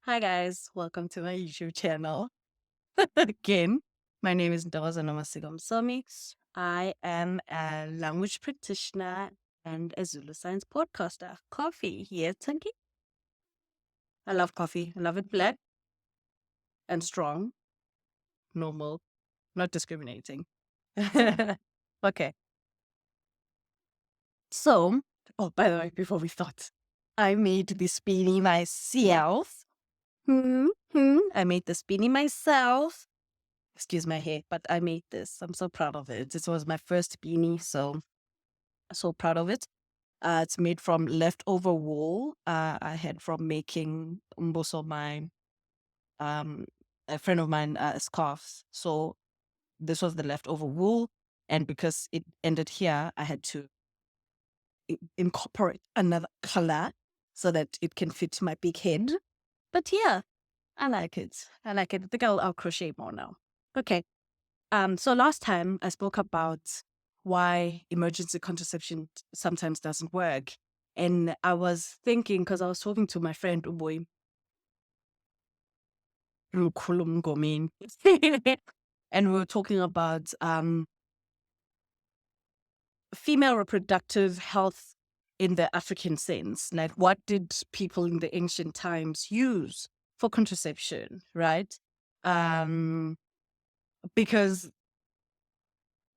Hi guys, welcome to my YouTube channel. Again, my name is Ndoza Somi. I am a language practitioner and a Zulu science podcaster. Coffee here, Tanki. I love coffee. I love it black and strong, normal, not discriminating. Okay. So, oh, by the way, before we start, I made this beanie myself. I made this beanie myself. Excuse my hair, but I made this. I'm so proud of it. This was my first beanie, so proud of it. It's made from leftover wool. I had from making umboso mine, a friend of mine, scarves. So this was the leftover wool, and because it ended here, I had to incorporate another color so that it can fit my big head. But yeah, I like it. I like it. I think I'll crochet more now. Okay. So last time I spoke about why emergency contraception sometimes doesn't work. And I was thinking, because I was talking to my friend Uboy, and we were talking about female reproductive health in the African sense. Like, what did people in the ancient times use for contraception, right? Because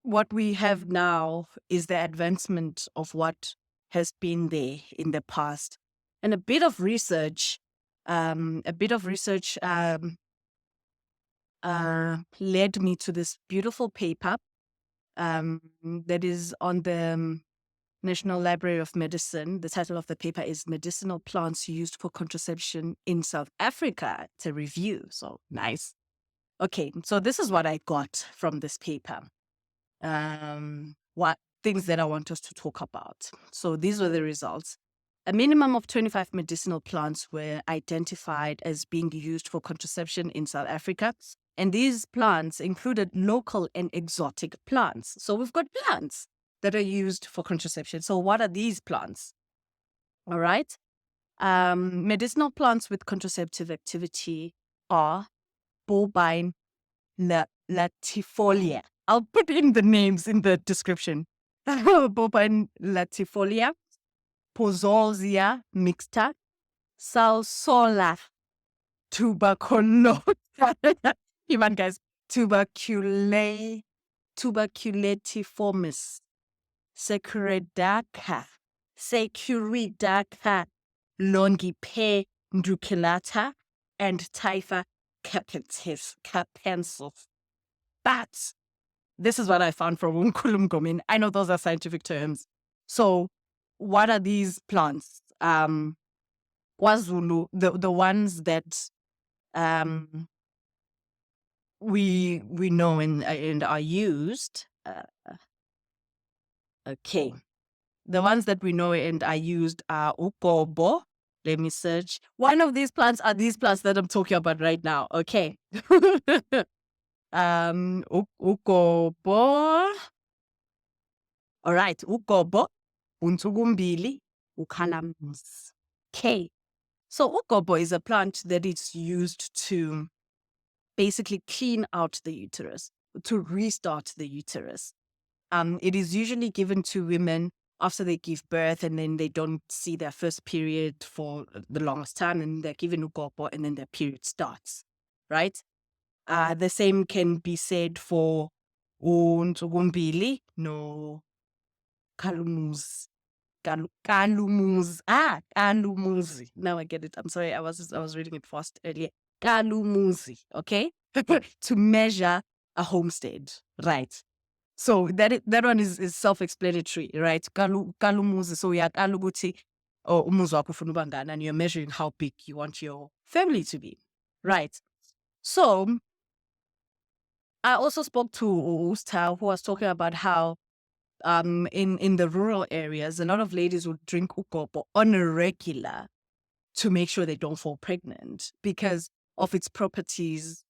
what we have now is the advancement of what has been there in the past. And a bit of research led me to this beautiful paper that is on the National Library of Medicine. The title of the paper is Medicinal Plants Used for Contraception in South Africa. It's a review, so nice. Okay, so this is what I got from this paper. What things that I want us to talk about. So these were the results. A minimum of 25 medicinal plants were identified as being used for contraception in South Africa. And these plants included local and exotic plants. So we've got plants that are used for contraception. So what are these plants? All right. Medicinal plants with contraceptive activity are Bulbine, latifolia. I'll put in the names in the description. Bulbine latifolia, Pouzolzia mixta, Salsola, tuberculata. Even guys, tuberculatiformis, Securidaca, longipedunculata, and Typha capensis. But this is what I found from Unkulumgomin. I know those are scientific terms. So what are these plants? KwaZulu, the ones that we know and are used. Okay. The ones that we know and are used are ugobo. Let me search. One of these plants are these plants that I'm talking about right now. Okay. Ugobo. All right. Ugobo, untugumbili, ukalamus. Okay. So ugobo is a plant that is used to basically clean out the uterus, to restart the uterus. It is usually given to women after they give birth and then they don't see their first period for the longest time and they're given ugobo and then their period starts, right? The same can be said for untugumbili no kalumuzi. Kalumuzi. Kalumuzi. Now I get it. I'm sorry. I was reading it fast earlier. Kalumuzi. Okay. To measure a homestead. Right. So that one is self-explanatory, right? Kalumuzi. So yeah, kaluguti or umuzi wakho ufuna uba ngani, and you're measuring how big you want your family to be. Right. So I also spoke to Usta, who was talking about how in the rural areas, a lot of ladies would drink ugobo on a regular to make sure they don't fall pregnant because of its properties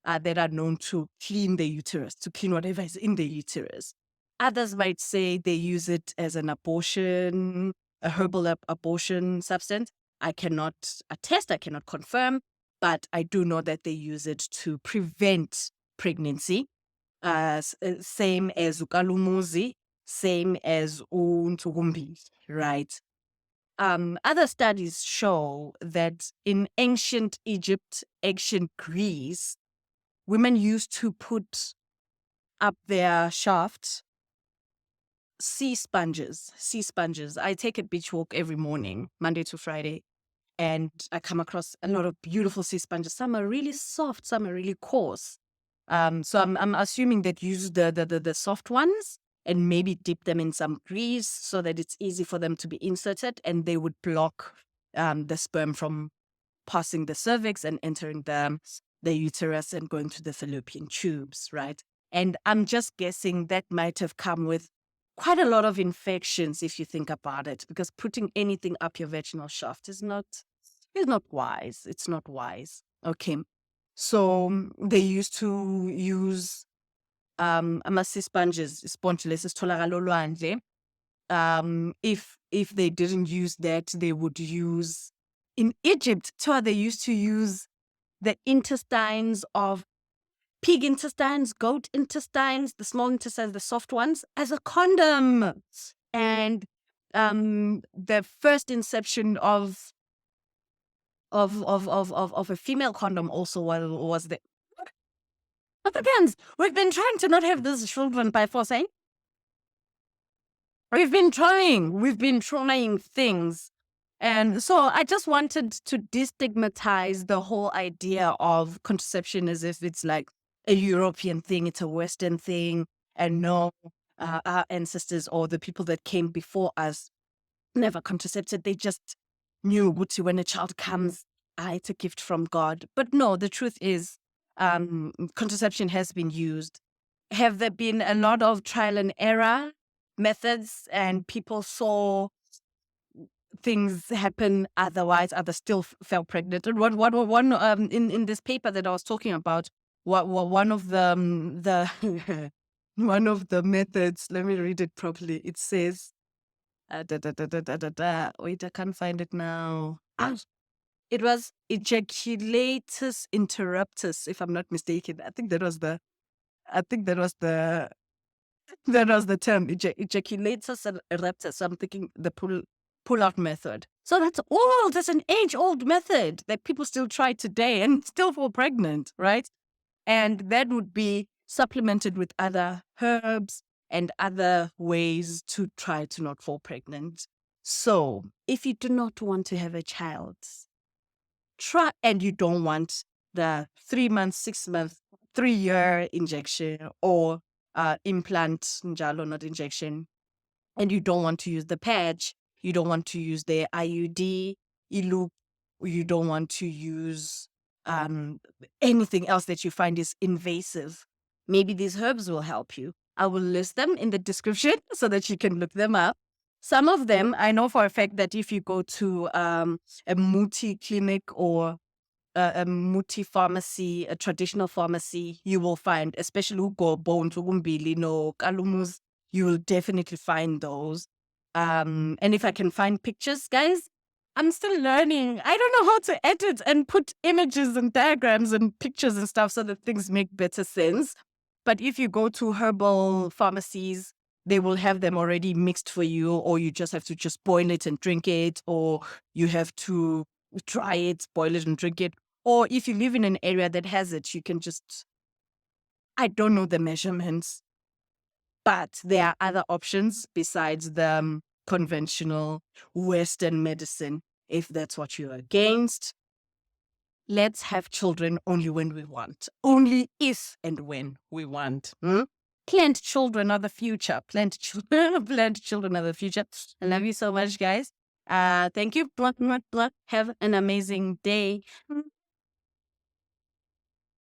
that are known to clean the uterus, to clean whatever is in the uterus. Others might say they use it as an abortion, a herbal abortion substance. I cannot attest, I cannot confirm, but I do know that they use it to prevent pregnancy. Same as ukalumuzi, same as untugumbili, right? Other studies show that in ancient Egypt, ancient Greece, women used to put up their shaft sea sponges. I take a beach walk every morning, Monday to Friday, and I come across a lot of beautiful sea sponges. Some are really soft, some are really coarse. So I'm assuming that use the soft ones and maybe dip them in some grease so that it's easy for them to be inserted, and they would block the sperm from passing the cervix and entering the uterus and going to the fallopian tubes, right? And I'm just guessing that might have come with quite a lot of infections if you think about it, because putting anything up your vaginal shaft is not wise. It's not wise. Okay. So they used to use ama-sea sponge lesi sitholakala olwandle. If they didn't use that, they would use, in Egypt too, they used to use the intestines of pig intestines, goat intestines, the small intestines, the soft ones, as a condom. And the first inception of a female condom also was the Africans. We've been trying to not have these children by force, eh? We've been trying things. And so I just wanted to destigmatize the whole idea of contraception as if it's like a European thing, it's a Western thing. And no, our ancestors or the people that came before us never contracepted. They just knew when a child comes, it's a gift from God. But no, the truth is, contraception has been used. Have there been a lot of trial and error methods and people saw things happen otherwise, others still fell pregnant? And one in this paper that I was talking about, one of the one of the methods, let me read it properly. It says, wait, I can't find it now. It was ejaculatus interruptus, if I'm not mistaken. I think that was the term, ejaculatus interruptus. So I'm thinking the pull out method. So that's old. That's an age-old method that people still try today and still fall pregnant, right? And that would be supplemented with other herbs and other ways to try to not fall pregnant. So if you do not want to have a child, and you don't want the 3 months, 6 months, 3-year injection or implant, njalo, not injection, and you don't want to use the patch, you don't want to use the IUD, you don't want to use anything else that you find is invasive, maybe these herbs will help you. I will list them in the description so that you can look them up. Some of them, I know for a fact that if you go to a Muti clinic or a Muti pharmacy, a traditional pharmacy, you will find, especially ugobo, ntugumbili, no kalumus, you will definitely find those. And if I can find pictures, guys, I'm still learning. I don't know how to edit and put images and diagrams and pictures and stuff so that things make better sense. But if you go to herbal pharmacies, they will have them already mixed for you, or you just have to just boil it and drink it, or you have to try it, boil it and drink it. Or if you live in an area that has it, you can just, I don't know the measurements, but there are other options besides the conventional Western medicine. If that's what you're against, let's have children only when we want. Only if and when we want. Planned children are the future. Planned children are the future. I love you so much, guys. Thank you. Have an amazing day.